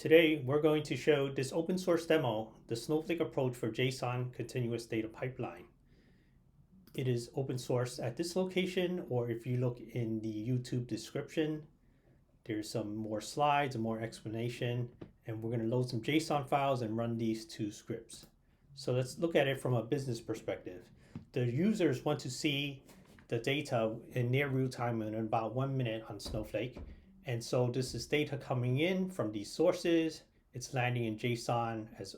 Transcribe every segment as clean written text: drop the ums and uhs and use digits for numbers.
Today, we're going to show this open source demo, the Snowflake approach for JSON continuous data pipeline. It is open source at this location, or if you look in the YouTube description, there's some more slides and more explanation, and we're going to load some JSON files and run these two scripts. So let's look at it from a business perspective. The users want to see the data in near real time in about 1 minute on Snowflake. And so this is data coming in from these sources. It's landing in JSON as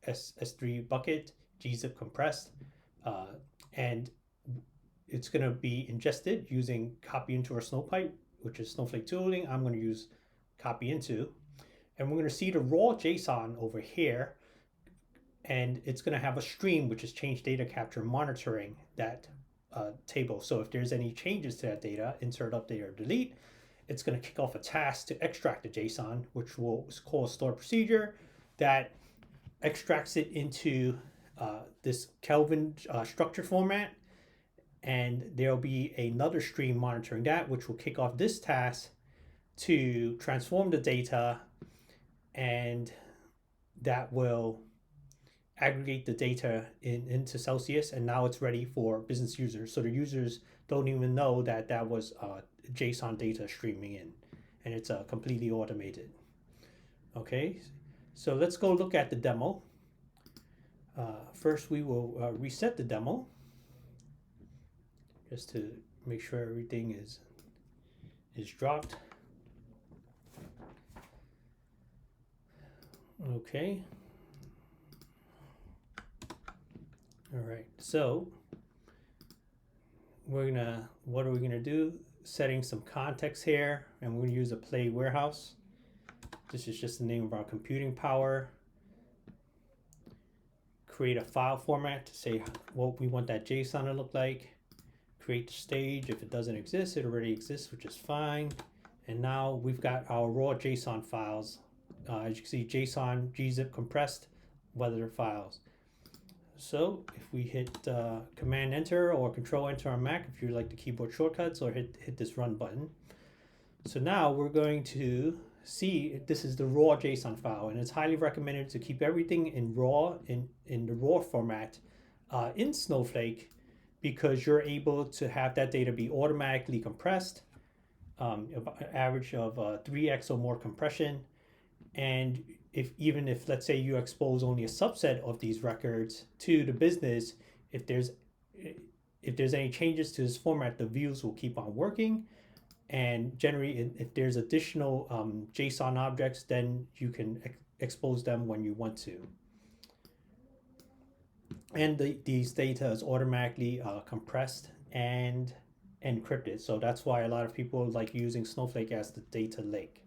S3 bucket, gzip compressed, and it's going to be ingested using copy into or snowpipe, which is Snowflake tooling. I'm going to use copy into, and we're going to see the raw JSON over here, and it's going to have a stream, which is change data capture monitoring that table. So if there's any changes to that data, insert, update, or delete, it's going to kick off a task to extract the JSON, which will call a store procedure that extracts it into this Kelvin structure format. And there'll be another stream monitoring that, which will kick off this task to transform the data, and that will aggregate the data into Celsius, and now it's ready for business users. So the users don't even know that that was JSON data streaming in, and it's completely automated. Okay, so let's go look at the demo. First, we will reset the demo just to make sure everything is dropped. Okay. All right, so what are we gonna do? Setting some context here, and we're gonna use a play warehouse. This is just the name of our computing power. Create a file format to say what we want that JSON to look like. Create the stage. If it doesn't exist, it already exists, which is fine. And now we've got our raw JSON files. As you can see, JSON, gzip compressed, weather files. So if we hit Command Enter or Control Enter on Mac, if you like the keyboard shortcuts, or hit this Run button. So now we're going to see this is the raw JSON file, and it's highly recommended to keep everything in raw in the raw format in Snowflake, because you're able to have that data be automatically compressed, average of 3x or more compression. And even if let's say you expose only a subset of these records to the business, if there's any changes to this format, the views will keep on working. And generally, if there's additional JSON objects, then you can expose them when you want to. And these data is automatically compressed and encrypted. So that's why a lot of people like using Snowflake as the data lake.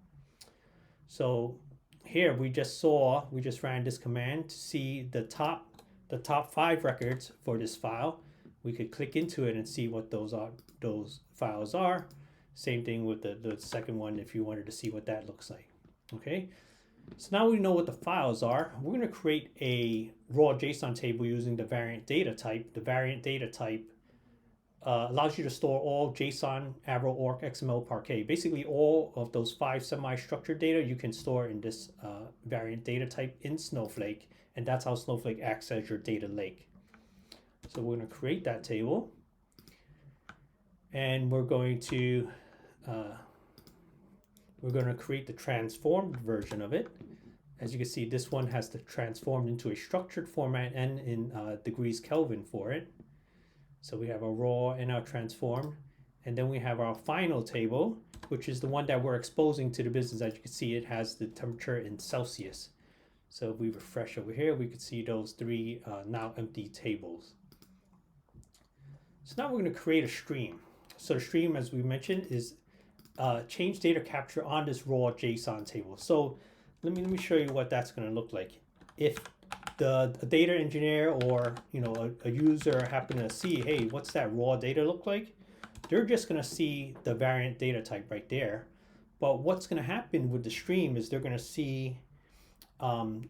So here we just ran this command to see the top 5 records for this file. We could click into it and see what those files are. Same thing with the second one if you wanted to see what that looks like. Okay, so now we know what the files are. We're going to create a raw JSON table using the variant data type. The variant data type allows you to store all JSON, Avro, Orc, XML, Parquet. Basically, all of those 5 semi-structured data you can store in this variant data type in Snowflake, and that's how Snowflake acts as your data lake. So we're going to create that table, and we're going to create the transformed version of it. As you can see, this one has the transformed into a structured format and in degrees Kelvin for it. So we have our raw and our transformed, and then we have our final table, which is the one that we're exposing to the business. As you can see, it has the temperature in Celsius. So if we refresh over here, we could see those 3 now empty tables. So now we're going to create a stream. So the stream, as we mentioned, is change data capture on this raw JSON table. So let me show you what that's going to look like. If the data engineer or a user happen to see, hey, what's that raw data look like? They're just going to see the variant data type right there. But what's going to happen with the stream is they're going to see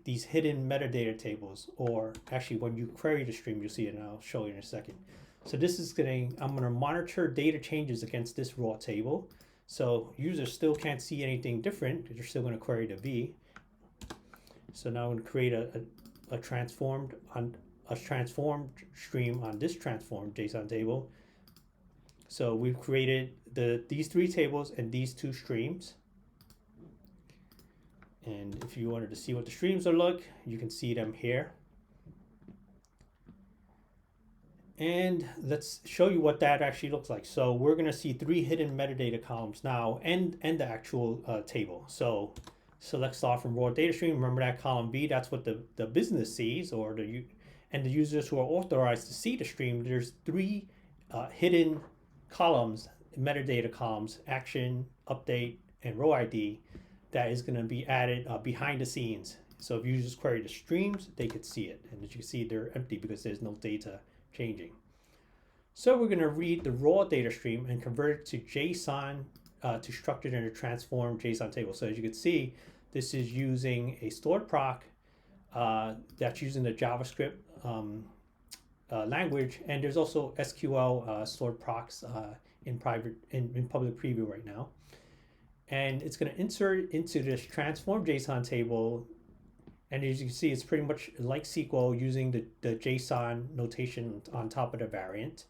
these hidden metadata tables, or actually when you query the stream, you'll see it, and I'll show you in a second. So this is I'm going to monitor data changes against this raw table. So users still can't see anything different because you're still going to query the V. So now I'm going to create a transformed stream on this transformed JSON table. So we've created these three tables and these two streams. And if you wanted to see what the streams look, you can see them here. And let's show you what that actually looks like. So we're going to see three hidden metadata columns now and the actual table. So select star from raw data stream. Remember that column B, that's what the business sees, or the users who are authorized to see the stream. There's three hidden columns, metadata columns, action, update, and row ID that is going to be added behind the scenes. So if users query the streams, they could see it. And as you can see, they're empty because there's no data changing. So we're going to read the raw data stream and convert it to JSON to structured in a transformed JSON table. So as you can see, this is using a stored proc that's using the JavaScript language, and there's also SQL stored procs in public preview right now. And it's going to insert into this transformed JSON table. And as you can see, it's pretty much like SQL using the JSON notation on top of the variant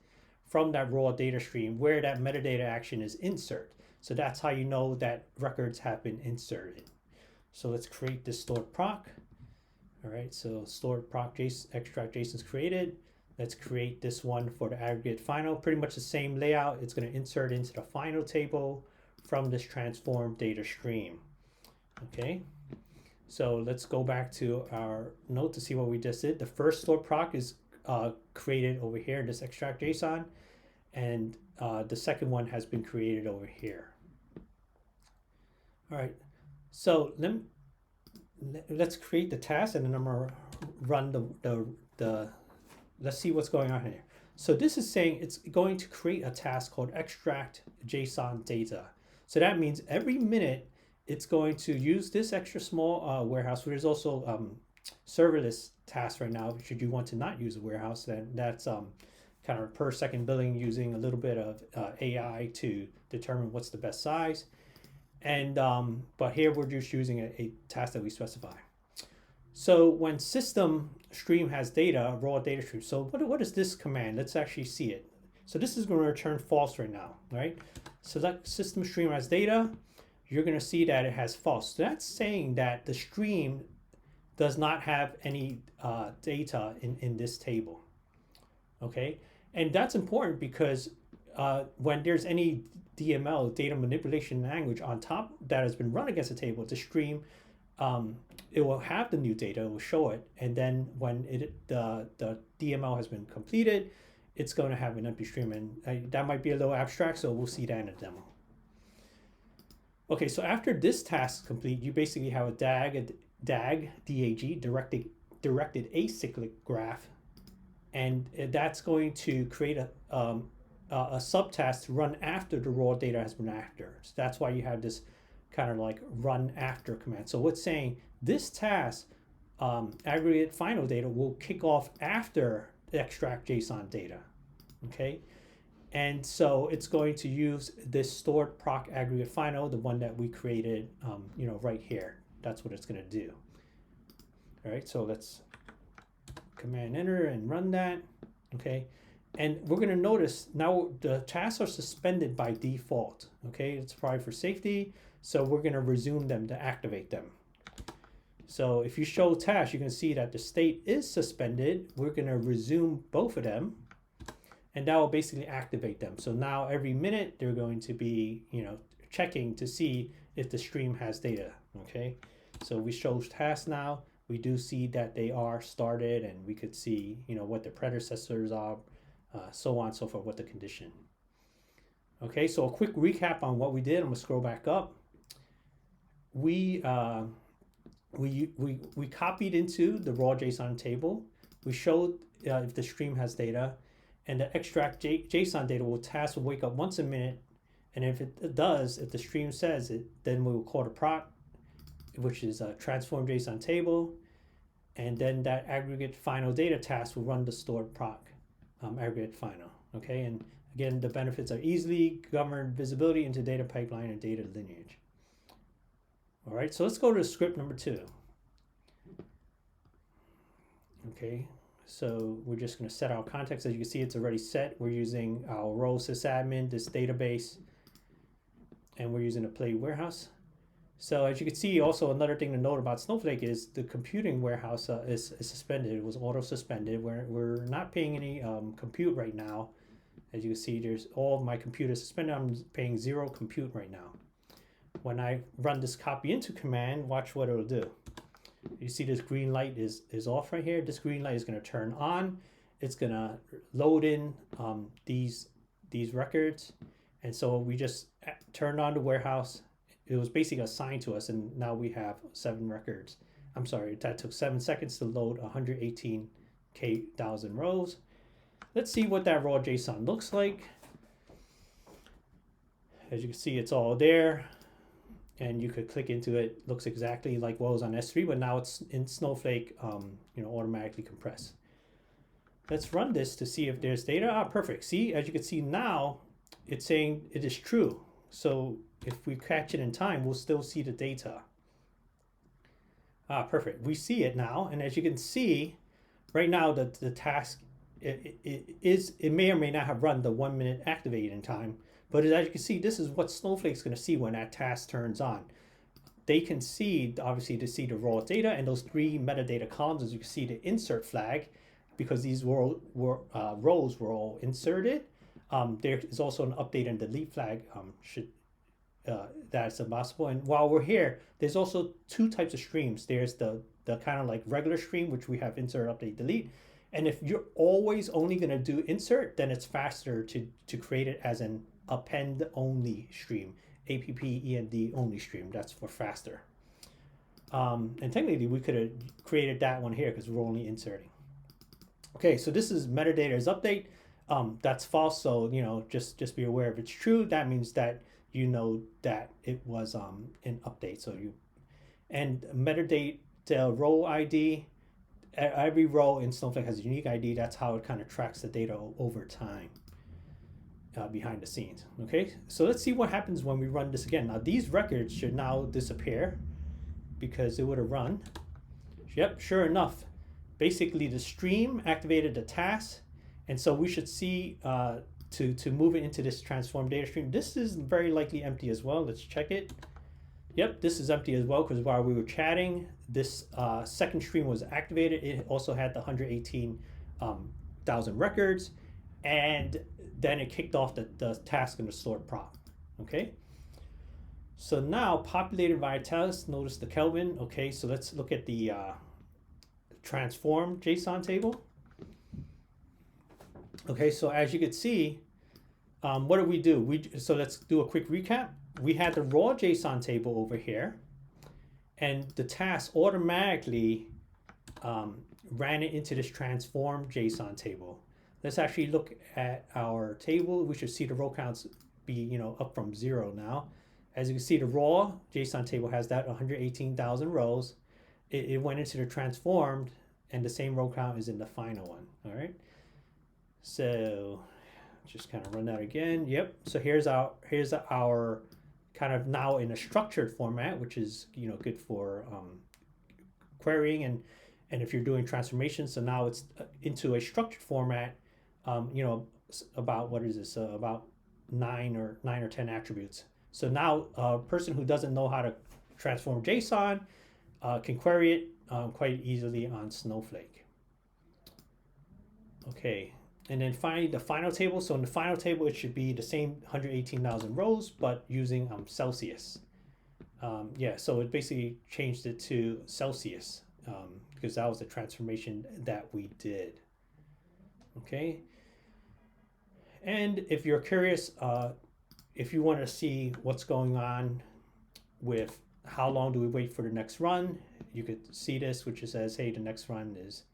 from that raw data stream where that metadata action is insert. So that's how you know that records have been inserted. So let's create this stored proc. All right, so stored proc extract JSON is created. Let's create this one for the aggregate final. Pretty much the same layout. It's going to insert into the final table from this transformed data stream. Okay. So let's go back to our note to see what we just did. The first stored proc is created over here in this extract JSON, and the second one has been created over here. All right, so let's create the task, and then I'm gonna run the let's see what's going on here. So this is saying it's going to create a task called extract JSON data. So that means every minute it's going to use this extra small warehouse. There's also serverless tasks right now. Should you want to not use a warehouse, then that's kind of per second billing using a little bit of AI to determine what's the best size. And but here we're just using a task that we specify. So when system stream has data, raw data stream. So what is this command? Let's actually see it. So this is going to return false right now, right? Select system stream has data. You're going to see that it has false. So that's saying that the stream does not have any data in this table. Okay, and that's important because when there's any DML, data manipulation language, on top that has been run against a table, the stream, it will have the new data, it will show it, and then when the DML has been completed, it's going to have an empty stream, and that might be a little abstract, so we'll see that in a demo. Okay, so after this task is complete, you basically have a DAG, directed acyclic graph, and that's going to create a subtask to run after the raw data has been acted. So that's why you have this kind of like run after command. So what's saying this task, aggregate final data, will kick off after the extract JSON data, okay? And so it's going to use this stored proc aggregate final, the one that we created, right here. That's what it's going to do. All right, so let's command enter and run that, okay? And we're going to notice now the tasks are suspended by default, okay? It's probably for safety, so we're going to resume them to activate them. So if you show tasks, you can see that the state is suspended. We're going to resume both of them, and that will basically activate them. So now every minute they're going to be, checking to see if the stream has data, okay? So we show tasks now. We do see that they are started, and we could see, what the predecessors are, so on and so forth, what the condition. Okay, so a quick recap on what we did. I'm gonna scroll back up. We copied into the raw JSON table. We showed if the stream has data, and the extract JSON data will wake up once a minute, and if it does, if the stream says it, then we will call the proc, which is a transform JSON table, and then that aggregate final data task will run the stored proc aggregate final. Okay, and Again, the benefits are easily governed visibility into data pipeline and data lineage. All right, so let's go to script number 2. Okay, so we're just going to set our context. As you can see, it's already set. We're using our role sysadmin, this database, and we're using a play warehouse. So as you can see, also another thing to note about Snowflake is the computing warehouse is suspended. It was auto-suspended. We're not paying any compute right now. As you can see, there's all of my compute is suspended. I'm paying 0 compute right now. When I run this copy into command, watch what it'll do. You see this green light is off right here. This green light is going to turn on. It's going to load in these records. And so we just turned on the warehouse. It was basically assigned to us, and now we have 7 records. I'm sorry, that took 7 seconds to load 118,000 rows. Let's see what that raw JSON looks like. As you can see, it's all there, and you could click into it. It looks exactly like what was on S3, but now it's in Snowflake, automatically compressed. Let's run this to see if there's data. Perfect. See, as you can see now, it's saying it is true. So if we catch it in time, we'll still see the data. Perfect. We see it now, and as you can see, right now the task it may or may not have run the 1 minute activating time, but as you can see, this is what Snowflake's going to see when that task turns on. They can see, obviously, to see the raw data and those 3 metadata columns. As you can see, the insert flag, because these rows were all inserted. There is also an update and delete flag that's possible. And while we're here, there's also 2 types of streams. There's the kind of like regular stream, which we have insert, update, delete. And if you're always only going to do insert, then it's faster to create it as an append only stream, APP-END only stream. That's for faster. And technically, we could have created that one here because we're only inserting. Okay, so this is metadata is update. That's false, so just be aware if it's true. That means that you know that it was an update. So and metadata row ID. Every row in Snowflake has a unique ID. That's how it kind of tracks the data over time behind the scenes. Okay, so let's see what happens when we run this again. Now these records should now disappear because it would have run. Yep, sure enough. Basically, the stream activated the task, and so we should see to move it into this transform data stream. This is very likely empty as well. Let's check it. Yep, this is empty as well because while we were chatting, this second stream was activated. It also had the 118,000 records, and then it kicked off the task in the stored Proc. Okay, so now populated via task. Notice the Kelvin. Okay, so let's look at the transform JSON table. Okay, so as you can see, what did we do? So let's do a quick recap. We had the raw JSON table over here, and the task automatically ran it into this transform JSON table. Let's actually look at our table. We should see the row counts be up from 0 now. As you can see, the raw JSON table has that 118,000 rows. It went into the transformed, and the same row count is in the final one. All right. So just kind of run that again. Yep. So here's our kind of now in a structured format, which is good for querying and if you're doing transformations. So now it's into a structured format. About what is this? About 9 or 10 attributes. So now a person who doesn't know how to transform JSON can query it quite easily on Snowflake. Okay. And then finally, the final table. So in the final table, it should be the same 118,000 rows, but using Celsius. So it basically changed it to Celsius because that was the transformation that we did. Okay. And if you're curious, if you want to see what's going on with how long do we wait for the next run, you could see this, which says, hey, the next run is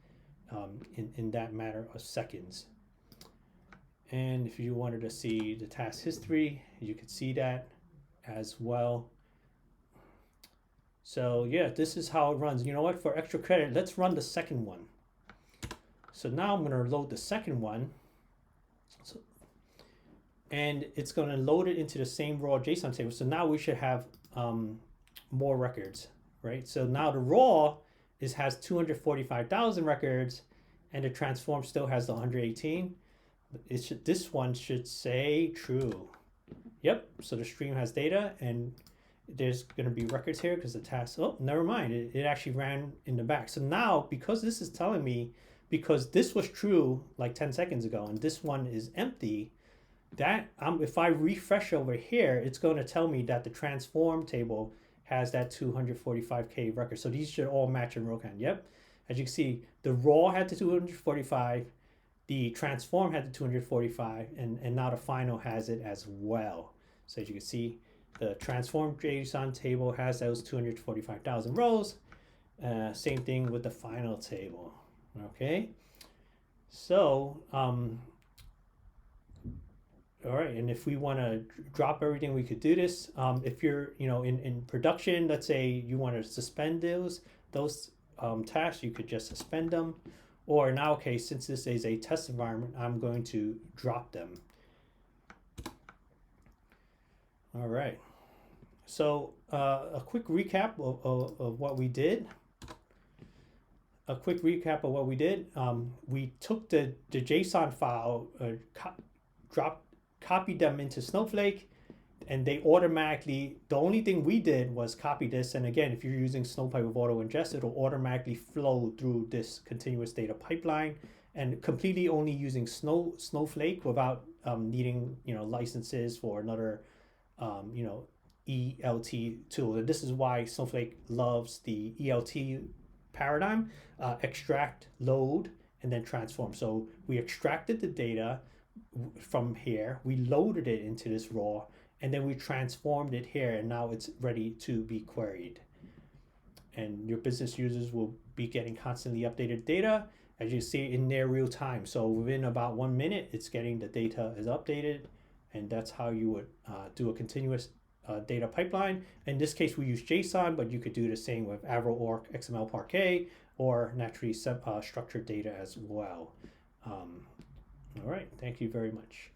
in that matter of seconds. And if you wanted to see the task history, you could see that as well. So yeah, this is how it runs. You know what? For extra credit, let's run the second one. So now I'm going to load the second one. and it's going to load it into the same raw JSON table. So now we should have more records, right? So now the raw has 245,000 records, and the transform still has the 118. This one should say true. Yep. So the stream has data, and there's going to be records here because the task. Oh, never mind. It actually ran in the back. So now, because this is telling me, because this was true like 10 seconds ago, and this one is empty, that if I refresh over here, it's going to tell me that the transform table has that 245K record. So these should all match in row count. Yep. As you can see, the raw had the 245, the transform had the 245, and now the final has it as well. So as you can see, the transform JSON table has those 245,000 rows. Same thing with the final table. Okay. So, all right, and if we want to drop everything, we could do this. If you're, in production, let's say you want to suspend those tasks, you could just suspend them. Or in our case, since this is a test environment, I'm going to drop them. All right. So a quick recap of what we did. We took the JSON file, copied them into Snowflake, and they automatically, the only thing we did was copy this. And again, if you're using Snowpipe with auto ingest, it'll automatically flow through this continuous data pipeline, and completely only using Snowflake without needing licenses for another ELT tool. And this is why Snowflake loves the ELT paradigm: extract, load, and then transform. So we extracted the data from here, we loaded it into this raw, and then we transformed it here, and now it's ready to be queried. And your business users will be getting constantly updated data, as you see, in their real time. So within about 1 minute, it's getting the data is updated, and that's how you would do a continuous data pipeline. In this case, we use JSON, but you could do the same with Avro, Orc, XML, Parquet, or naturally structured data as well. All right, thank you very much.